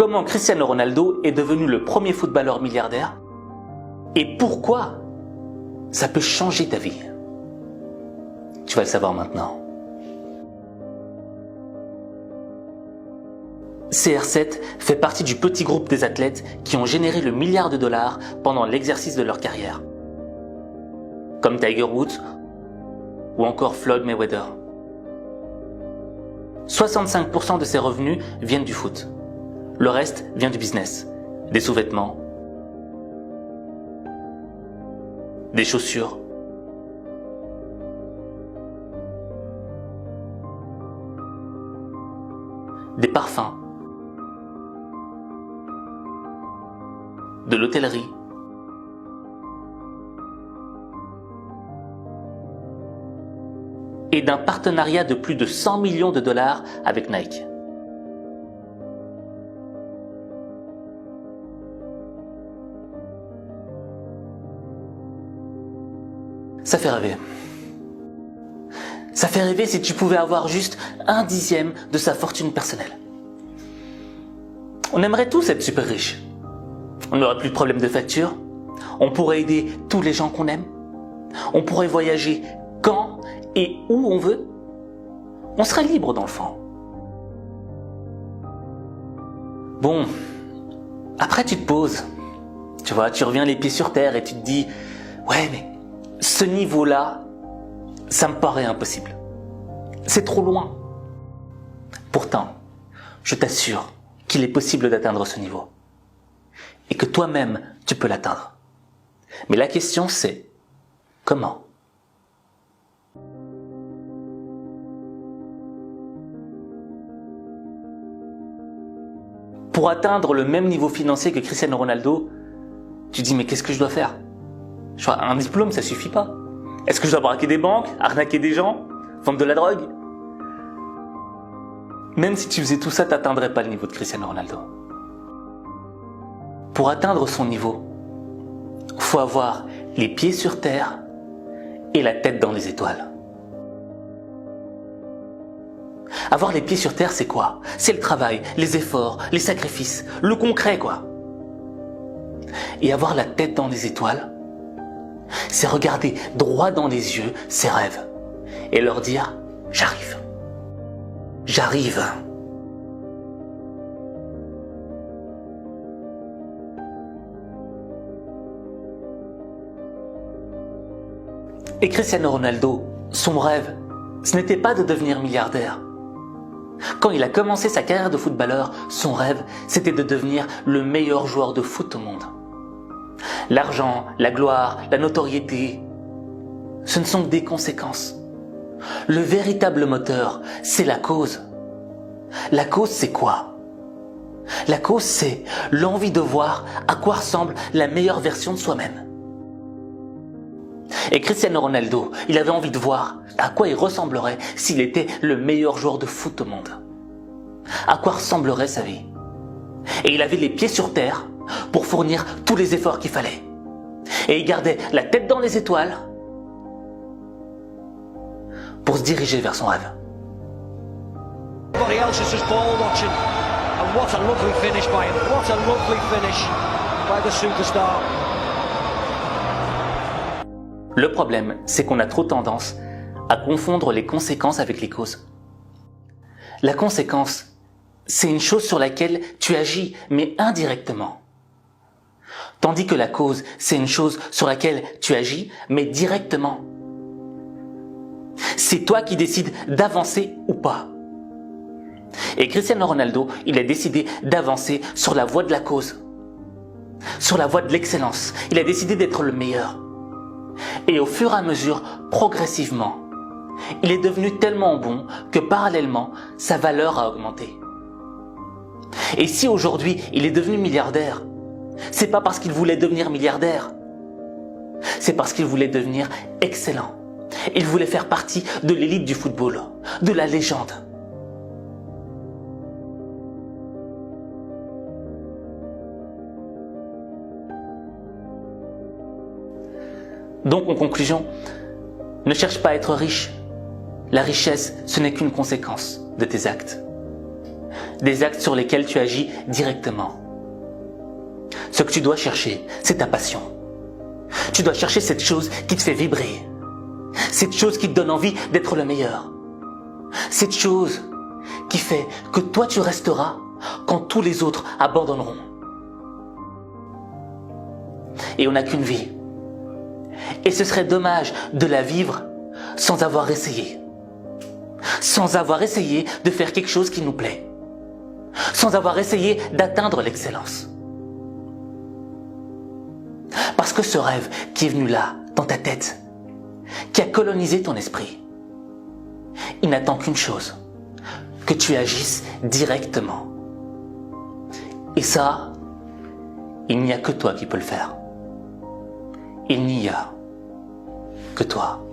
comment Cristiano Ronaldo est devenu le premier footballeur milliardaire et pourquoi ça peut changer ta vie. Tu vas le savoir maintenant. CR7 fait partie du petit groupe des athlètes qui ont généré le milliard de dollars pendant l'exercice de leur carrière. Comme Tiger Woods ou encore Floyd Mayweather. 65% de ses revenus viennent du foot. Le reste vient du business, des sous-vêtements, des chaussures, des parfums, de l'hôtellerie, et d'un partenariat de plus de 100 millions de dollars avec Nike. Ça fait rêver. Ça fait rêver si tu pouvais avoir juste 1/10 de sa fortune personnelle. On aimerait tous être super riches. On n'aurait plus de problème de facture. On pourrait aider tous les gens qu'on aime. On pourrait voyager quand et où on veut. On serait libre dans le fond. Bon, après tu te poses. Tu vois, tu reviens les pieds sur terre et tu te dis « Ouais, mais ce niveau-là, ça me paraît impossible. C'est trop loin. » Pourtant, je t'assure qu'il est possible d'atteindre ce niveau. Et que toi-même, tu peux l'atteindre. Mais la question c'est, comment ? Pour atteindre le même niveau financier que Cristiano Ronaldo, tu dis mais qu'est-ce que je dois faire ? Un diplôme, ça suffit pas. Est-ce que je dois braquer des banques, arnaquer des gens, vendre de la drogue ? Même si tu faisais tout ça, tu n'atteindrais pas le niveau de Cristiano Ronaldo. Pour atteindre son niveau, il faut avoir les pieds sur terre et la tête dans les étoiles. Avoir les pieds sur terre, c'est quoi ? C'est le travail, les efforts, les sacrifices, le concret, quoi. Et avoir la tête dans les étoiles, c'est regarder droit dans les yeux ses rêves et leur dire « J'arrive. J'arrive. » Et Cristiano Ronaldo, son rêve, ce n'était pas de devenir milliardaire. Quand il a commencé sa carrière de footballeur, son rêve, c'était de devenir le meilleur joueur de foot au monde. L'argent, la gloire, la notoriété, ce ne sont que des conséquences. Le véritable moteur, c'est la cause. La cause, c'est quoi ? La cause, c'est l'envie de voir à quoi ressemble la meilleure version de soi-même. Et Cristiano Ronaldo, il avait envie de voir à quoi il ressemblerait s'il était le meilleur joueur de foot au monde. À quoi ressemblerait sa vie. Et il avait les pieds sur terre pour fournir tous les efforts qu'il fallait. Et il gardait la tête dans les étoiles pour se diriger vers son rêve. Le problème, c'est qu'on a trop tendance à confondre les conséquences avec les causes. La conséquence, c'est une chose sur laquelle tu agis, mais indirectement. Tandis que la cause, c'est une chose sur laquelle tu agis, mais directement. C'est toi qui décides d'avancer ou pas. Et Cristiano Ronaldo, il a décidé d'avancer sur la voie de la cause, sur la voie de l'excellence. Il a décidé d'être le meilleur. Et au fur et à mesure, progressivement, il est devenu tellement bon que parallèlement, sa valeur a augmenté. Et si aujourd'hui, il est devenu milliardaire, c'est pas parce qu'il voulait devenir milliardaire. C'est parce qu'il voulait devenir excellent. Il voulait faire partie de l'élite du football, de la légende. Donc, en conclusion, ne cherche pas à être riche. La richesse, ce n'est qu'une conséquence de tes actes. des actes sur lesquels tu agis directement. Ce que tu dois chercher, c'est ta passion. Tu dois chercher cette chose qui te fait vibrer. Cette chose qui te donne envie d'être le meilleur. Cette chose qui fait que toi tu resteras quand tous les autres abandonneront. Et on n'a qu'une vie. Et ce serait dommage de la vivre sans avoir essayé. Sans avoir essayé de faire quelque chose qui nous plaît. Sans avoir essayé d'atteindre l'excellence. Parce que ce rêve qui est venu là, dans ta tête, qui a colonisé ton esprit, il n'attend qu'une chose, que tu agisses directement. Et ça, il n'y a que toi qui peux le faire. Il n'y a que toi.